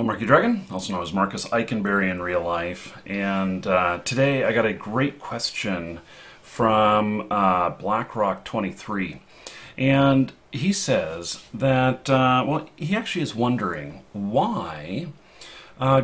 Marky Dragon, also known as Marcus Eikenberry in real life, and today I got a great question from BlackRock23, and he says that, well, he actually is wondering why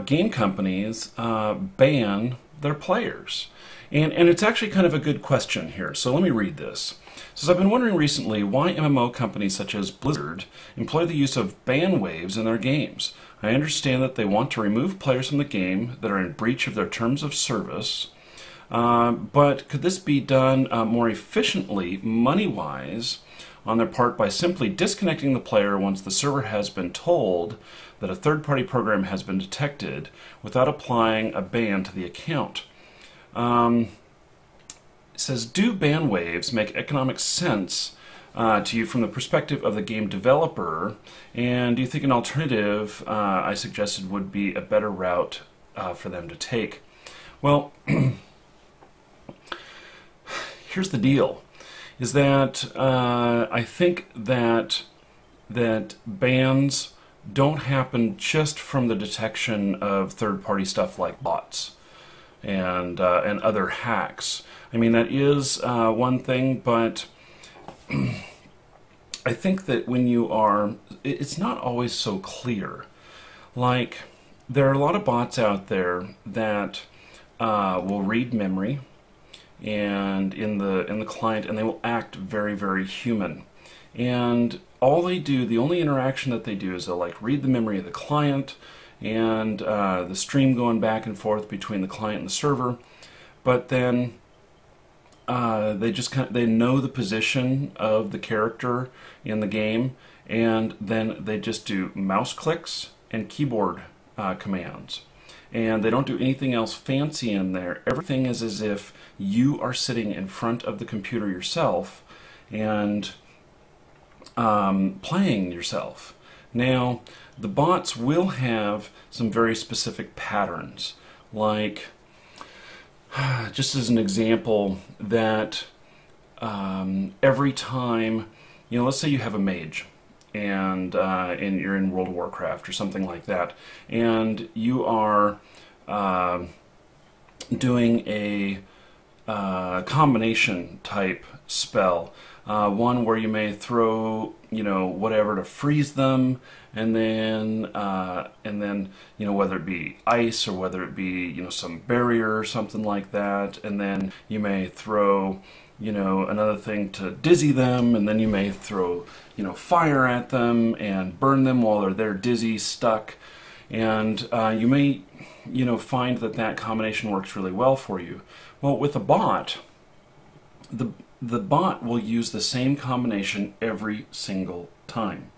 game companies ban their players. And it's actually kind of a good question here, so let me read this. It says, I've been wondering recently why MMO companies such as Blizzard employ the use of ban waves in their games. I understand that they want to remove players from the game that are in breach of their terms of service, but could this be done more efficiently, money-wise, on their part by simply disconnecting the player once the server has been told that a third-party program has been detected without applying a ban to the account? It says, do ban waves make economic sense to you from the perspective of the game developer, and do you think an alternative I suggested would be a better route for them to take? Well, here's the deal, is that I think that bans don't happen just from the detection of third-party stuff like bots and other hacks. I mean, that is one thing, but I think that when you are, it's not always so clear. Like, there are a lot of bots out there that will read memory and in the client, and they will act very, very human. And all they do, the only interaction that they do is they'll like read the memory of the client and the stream going back and forth between the client and the server, but then they just they know the position of the character in the game, and then they just do mouse clicks and keyboard commands, and they don't do anything else fancy in there. Everything is as if you are sitting in front of the computer yourself and playing yourself. Now, the bots will have some very specific patterns, like, just as an example, that every time, you know, let's say you have a mage, and you're in World of Warcraft or something like that, and you are doing a combination type spell, one where you may throw, you know, whatever to freeze them, and then you know, whether it be ice or whether it be, you know, some barrier or something like that, and then you may throw, you know, another thing to dizzy them, and then you may throw, you know, fire at them and burn them while they're dizzy, stuck, and you may, you know, find that that combination works really well for you. Well, with a bot, the bot will use the same combination every single time,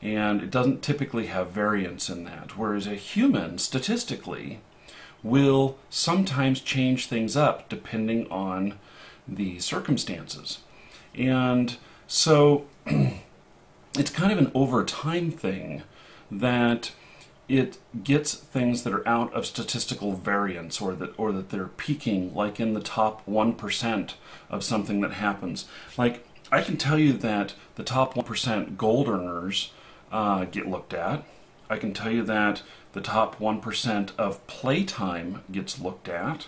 and it doesn't typically have variance in that, whereas a human, statistically, will sometimes change things up depending on the circumstances. And so it's kind of an over time thing that it gets things that are out of statistical variance, or that they're peaking, like in the top 1% of something that happens. Like, I can tell you that the top 1% gold earners get looked at. I can tell you that the top 1% of playtime gets looked at,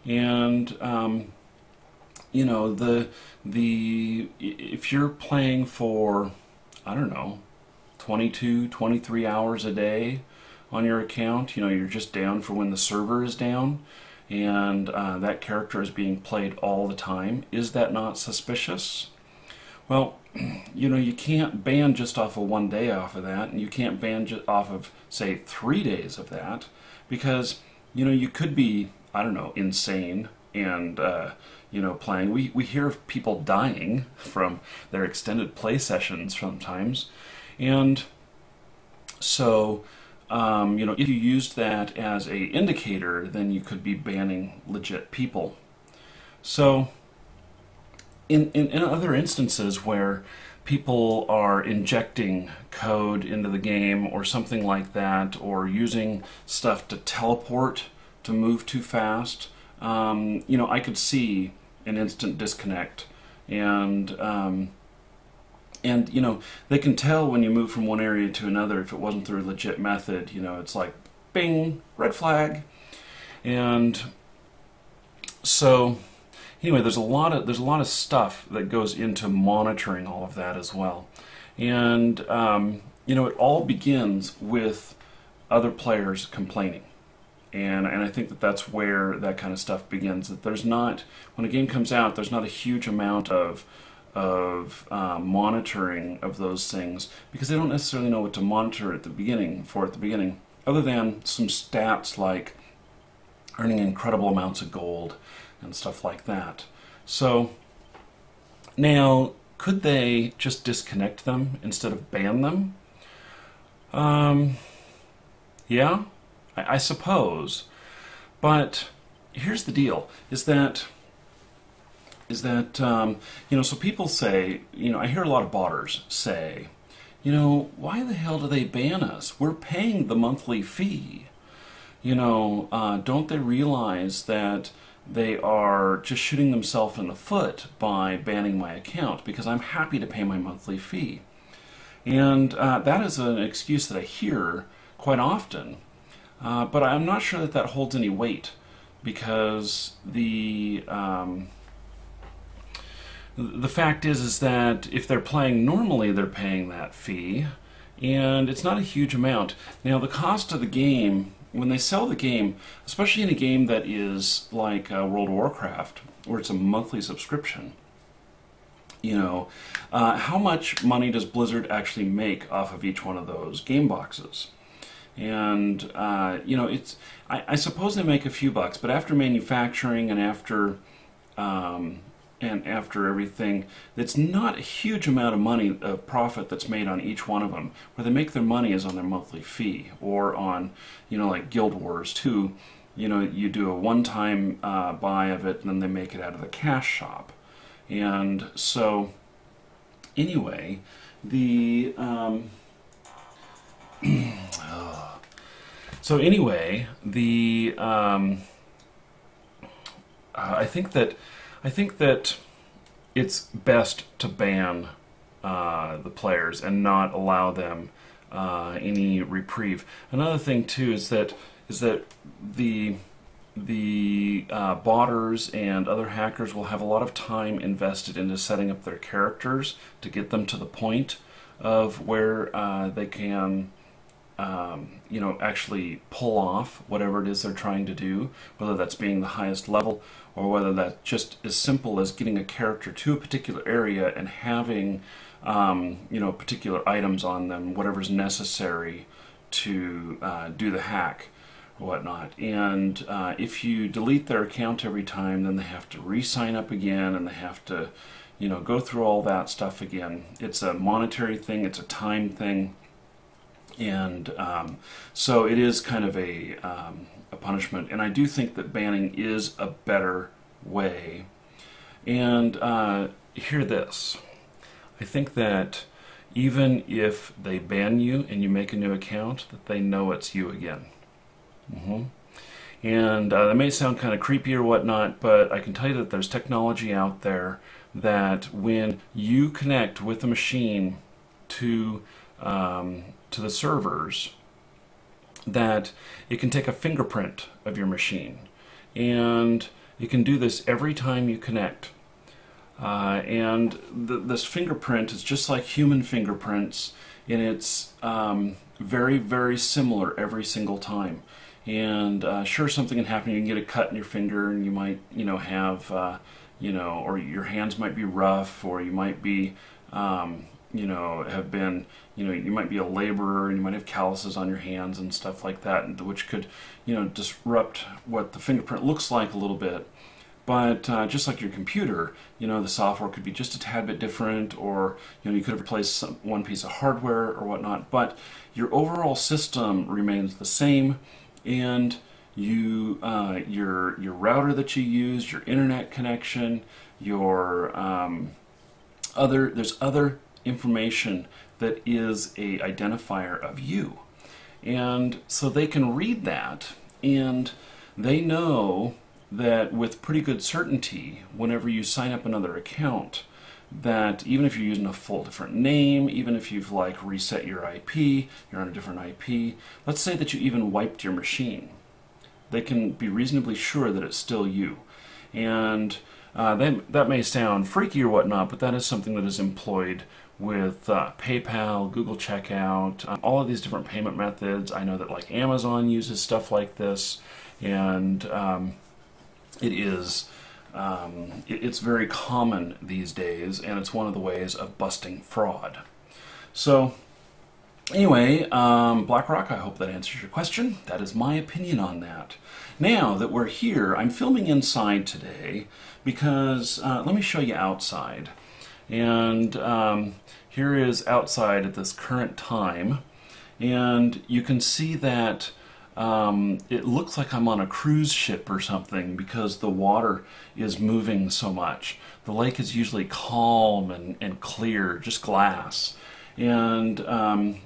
and you know, if you're playing for, I don't know, 22, 23 hours a day on your account, you know, you're just down for when the server is down, and that character is being played all the time. Is that not suspicious? Well, you know, you can't ban just off of one day off of that, and you can't ban just off of, say, 3 days of that, because, you know, you could be, I don't know, insane and you know, playing. We hear of people dying from their extended play sessions sometimes, and so you know, if you used that as a indicator, then you could be banning legit people. So in other instances where people are injecting code into the game or something like that, or using stuff to teleport to move too fast, you know, I could see an instant disconnect, and And, you know, they can tell when you move from one area to another if it wasn't through a legit method. You know, it's like, bing, red flag. And so, anyway, there's a lot of stuff that goes into monitoring all of that as well. And, you know, it all begins with other players complaining. And I think that that's where that kind of stuff begins. That there's not, when a game comes out, there's not a huge amount of monitoring of those things, because they don't necessarily know what to monitor at the beginning, other than some stats like earning incredible amounts of gold and stuff like that. So now, could they just disconnect them instead of ban them? Yeah, I suppose. But here's the deal: is that you know, so people say, you know, I hear a lot of botters say, you know, why the hell do they ban us? We're paying the monthly fee. You know, don't they realize that they are just shooting themselves in the foot by banning my account, because I'm happy to pay my monthly fee? And that is an excuse that I hear quite often, but I'm not sure that that holds any weight, because the fact is that if they're playing normally, they're paying that fee, and it's not a huge amount. Now, the cost of the game, when they sell the game, especially in a game that is like World of Warcraft, where it's a monthly subscription, you know, how much money does Blizzard actually make off of each one of those game boxes? And, you know, I suppose they make a few bucks, but after manufacturing and after everything, it's not a huge amount of money of profit that's made on each one of them. Where they make their money is on their monthly fee, or on, you know, like Guild Wars 2, you know, you do a one-time buy of it, and then they make it out of the cash shop. And so, anyway, the I think that it's best to ban the players and not allow them any reprieve. Another thing too is that the botters and other hackers will have a lot of time invested into setting up their characters to get them to the point of where they can you know, actually pull off whatever it is they're trying to do, whether that's being the highest level, or whether that's just as simple as getting a character to a particular area and having you know, particular items on them, whatever's necessary to do the hack or whatnot. And if you delete their account every time, then they have to re-sign up again, and they have to, you know, go through all that stuff again. It's a monetary thing, it's a time thing. And so it is kind of a punishment, and I do think that banning is a better way. And hear this: I think that even if they ban you and you make a new account, that they know it's you again. And that may sound kind of creepy or whatnot, but I can tell you that there's technology out there that when you connect with the machine to the servers, that it can take a fingerprint of your machine, and it can do this every time you connect. And this fingerprint is just like human fingerprints, and it's very, very similar every single time. And sure, something can happen. You can get a cut in your finger, and you might, you know, have, you know, or your hands might be rough, or you might be, you know, have been, you know, you might be a laborer and you might have calluses on your hands and stuff like that, which could, you know, disrupt what the fingerprint looks like a little bit. But just like your computer, you know, the software could be just a tad bit different, or, you know, you could have replaced one piece of hardware or whatnot, but your overall system remains the same. And you, your router that you use, your internet connection, your there's other information that is a identifier of you, and so they can read that, and they know that with pretty good certainty, whenever you sign up another account, that even if you're using a full different name, even if you've like reset your IP, you're on a different IP, let's say that you even wiped your machine, they can be reasonably sure that it's still you. And that may sound freaky or whatnot, but that is something that is employed with PayPal, Google Checkout, all of these different payment methods. I know that like Amazon uses stuff like this, and it's very common these days, and it's one of the ways of busting fraud. So anyway, BlackRock, I hope that answers your question. That is my opinion on that. Now that we're here, I'm filming inside today because, let me show you outside. And here is outside at this current time, and you can see that it looks like I'm on a cruise ship or something because the water is moving so much. The lake is usually calm and clear, just glass. And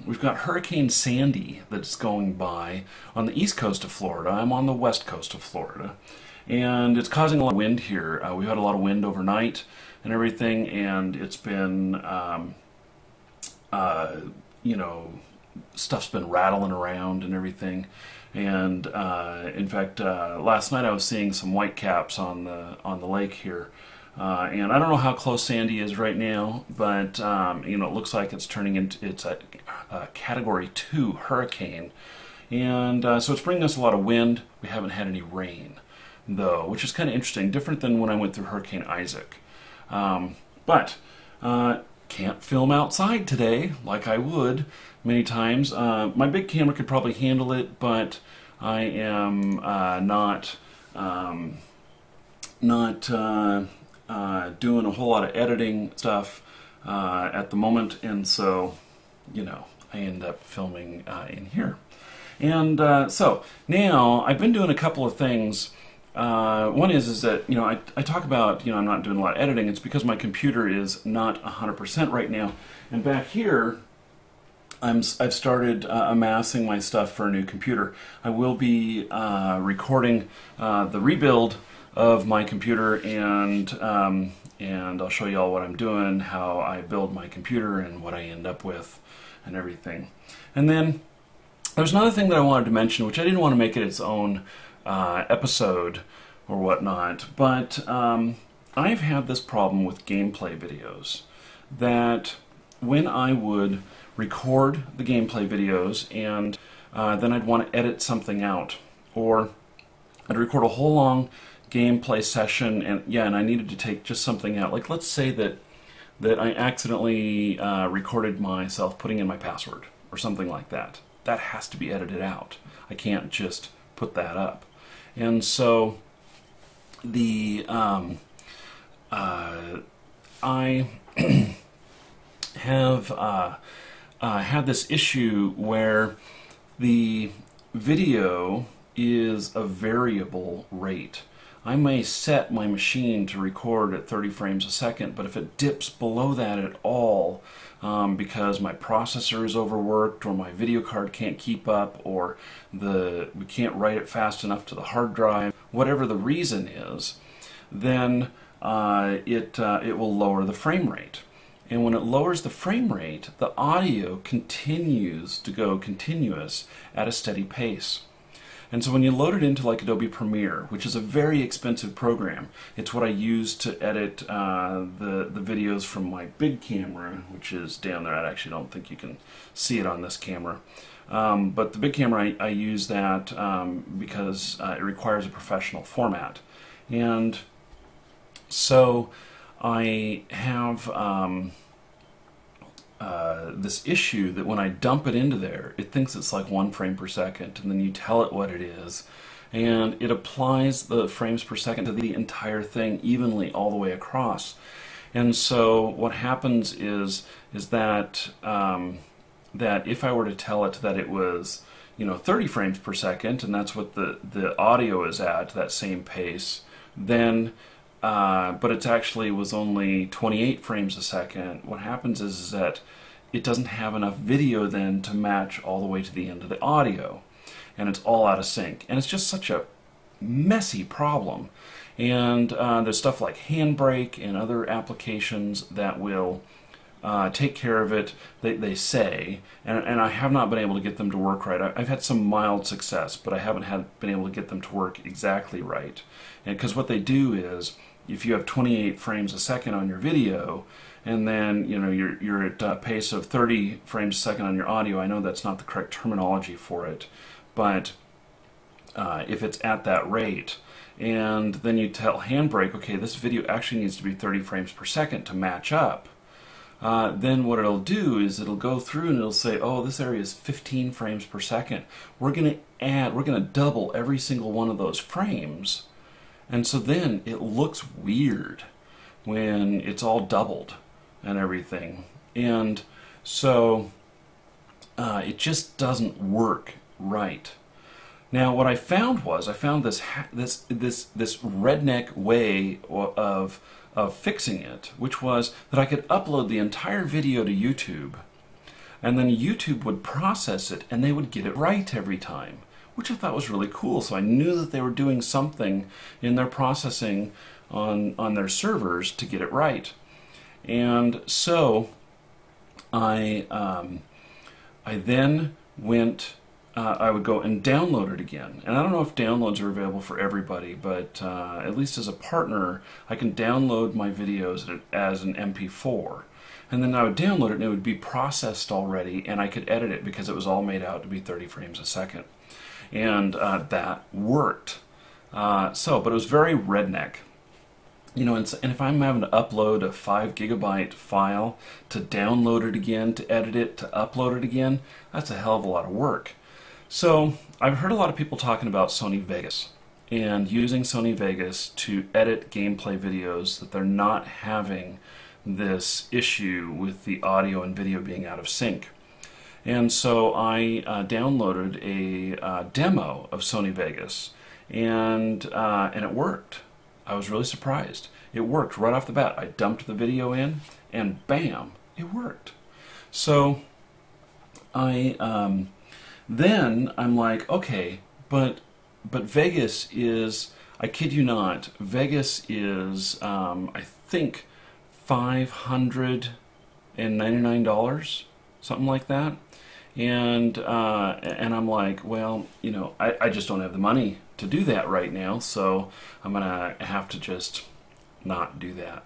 we've got Hurricane Sandy that's going by on the east coast of Florida. I'm on the west coast of Florida. And it's causing a lot of wind here. We've had a lot of wind overnight and everything, and it's been, you know, stuff's been rattling around and everything. And in fact, last night I was seeing some whitecaps on the lake here. And I don't know how close Sandy is right now, but you know, it looks like it's turning into a Category 2 hurricane, and so it's bringing us a lot of wind. We haven't had any rain, though, which is kind of interesting, different than when I went through Hurricane Isaac. But can't film outside today like I would many times. My big camera could probably handle it, but I am not doing a whole lot of editing stuff at the moment, and so, you know, I end up filming in here. And so now I've been doing a couple of things. One is that, you know, I talk about, you know, I'm not doing a lot of editing. It's because my computer is not 100% right now. And back here, I've started amassing my stuff for a new computer. I will be recording the rebuild of my computer, and I'll show you all what I'm doing, how I build my computer, and what I end up with, and everything. And then there's another thing that I wanted to mention, which I didn't want to make it its own episode or whatnot, but I've had this problem with gameplay videos, that when I would record the gameplay videos and then I'd want to edit something out, or I'd record a whole long gameplay session, and I needed to take just something out. Like, let's say that I accidentally recorded myself putting in my password or something like that. That has to be edited out. I can't just put that up. And so I have had this issue where the video is a variable rate. I may set my machine to record at 30 frames a second, but if it dips below that at all, because my processor is overworked, or my video card can't keep up, or we can't write it fast enough to the hard drive, whatever the reason is, then it will lower the frame rate. And when it lowers the frame rate, the audio continues to go continuous at a steady pace. And so when you load it into like Adobe Premiere, which is a very expensive program, it's what I use to edit the videos from my big camera, which is down there. I actually don't think you can see it on this camera. But the big camera, I use that because it requires a professional format. And so I have this issue that when I dump it into there, it thinks it's like 1 frame per second, and then you tell it what it is, and it applies the frames per second to the entire thing evenly all the way across. And so what happens is that that if I were to tell it that it was, you know, 30 frames per second, and that's what the audio is at that same pace, then but it actually was only 28 frames a second, what happens is that it doesn't have enough video then to match all the way to the end of the audio, and it's all out of sync, and it's just such a messy problem. And there's stuff like Handbrake and other applications that will take care of it, they say, and I have not been able to get them to work right. I've had some mild success, but I haven't been able to get them to work exactly right. Because what they do is, if you have 28 frames a second on your video, and then you're at a pace of 30 frames a second on your audio, I know that's not the correct terminology for it, but if it's at that rate, and then you tell Handbrake, okay, this video actually needs to be 30 frames per second to match up, then what it'll do is it'll go through and it'll say, oh, this area is 15 frames per second. We're going to double every single one of those frames. And so then it looks weird when it's all doubled and everything. And so it just doesn't work right. Now, what I found this redneck way of fixing it, which was that I could upload the entire video to YouTube, and then YouTube would process it, and they would get it right every time, which I thought was really cool. So I knew that they were doing something in their processing on their servers to get it right. And so I then went. I would go and download it again. And I don't know if downloads are available for everybody, but at least as a partner, I can download my videos as an MP4. And then I would download it and it would be processed already, and I could edit it because it was all made out to be 30 frames a second. And that worked. But it was very redneck. And if I'm having to upload a 5 GB file, to download it again, to edit it, to upload it again, that's a hell of a lot of work. So I've heard a lot of people talking about Sony Vegas and using Sony Vegas to edit gameplay videos, that they're not having this issue with the audio and video being out of sync. And so I downloaded a demo of Sony Vegas, and it worked. I was really surprised. It worked right off the bat. I dumped the video in, and bam, it worked. So then I'm like, okay, but Vegas is, I kid you not, Vegas is I think $599, something like that. And I'm like, well, I just don't have the money to do that right now, so I'm gonna have to just not do that.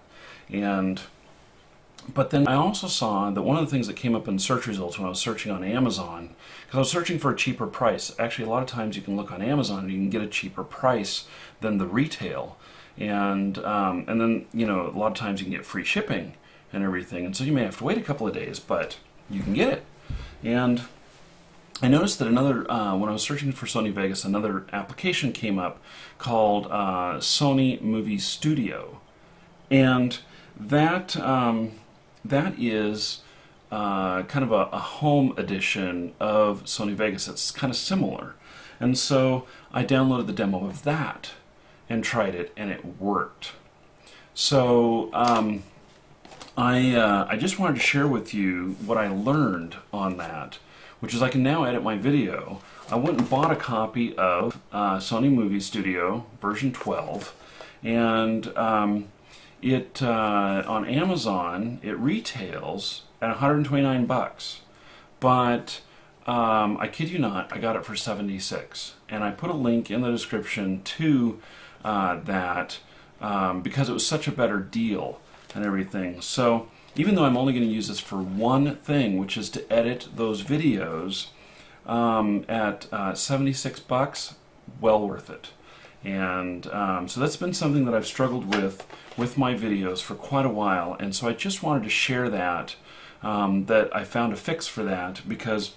But then I also saw that one of the things that came up in search results when I was searching on Amazon, because I was searching for a cheaper price. Actually, a lot of times you can look on Amazon and you can get a cheaper price than the retail, and then a lot of times you can get free shipping and everything, and so you may have to wait a couple of days, but you can get it. And I noticed that when I was searching for Sony Vegas, another application came up called Sony Movie Studio, and that is kind of a home edition of Sony Vegas. It's kind of similar. And so I downloaded the demo of that and tried it, and it worked. So I just wanted to share with you what I learned on that, which is I can now edit my video. I went and bought a copy of Sony Movie Studio version 12, and it on Amazon it retails at 129 bucks, but I kid you not, I got it for 76, and I put a link in the description to that because it was such a better deal and everything. So even though I'm only going to use this for one thing, which is to edit those videos, at 76 bucks, well worth it. And so that's been something that I've struggled with my videos for quite a while, and so I just wanted to share that I found a fix for that, because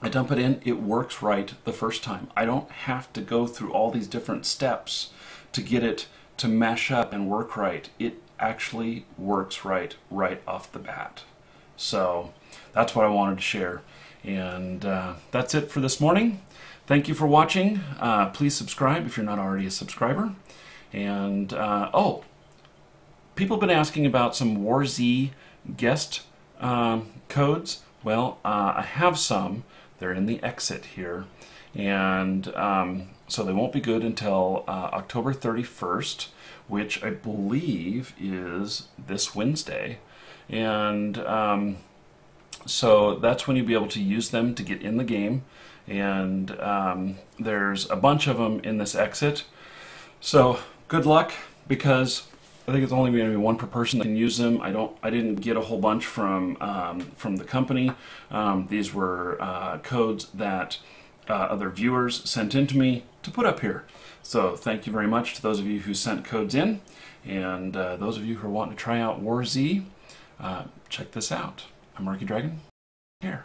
I dump it in, it works right the first time. I don't have to go through all these different steps to get it to mesh up and work right. It actually works right off the bat. So that's what I wanted to share, and that's it for this morning. Thank you for watching. Please subscribe if you're not already a subscriber. And people have been asking about some WarZ guest codes. Well, I have some They're in the exit here. And so they won't be good until October 31st, which I believe is this Wednesday. And so that's when you'll be able to use them to get in the game. And there's a bunch of them in this exit. So good luck, because I think it's only going to be one per person that can use them. I didn't get a whole bunch from the company. These were codes that other viewers sent in to me to put up here. So thank you very much to those of you who sent codes in, and those of you who are wanting to try out War Z, check this out. I'm Marky Dragon. Here.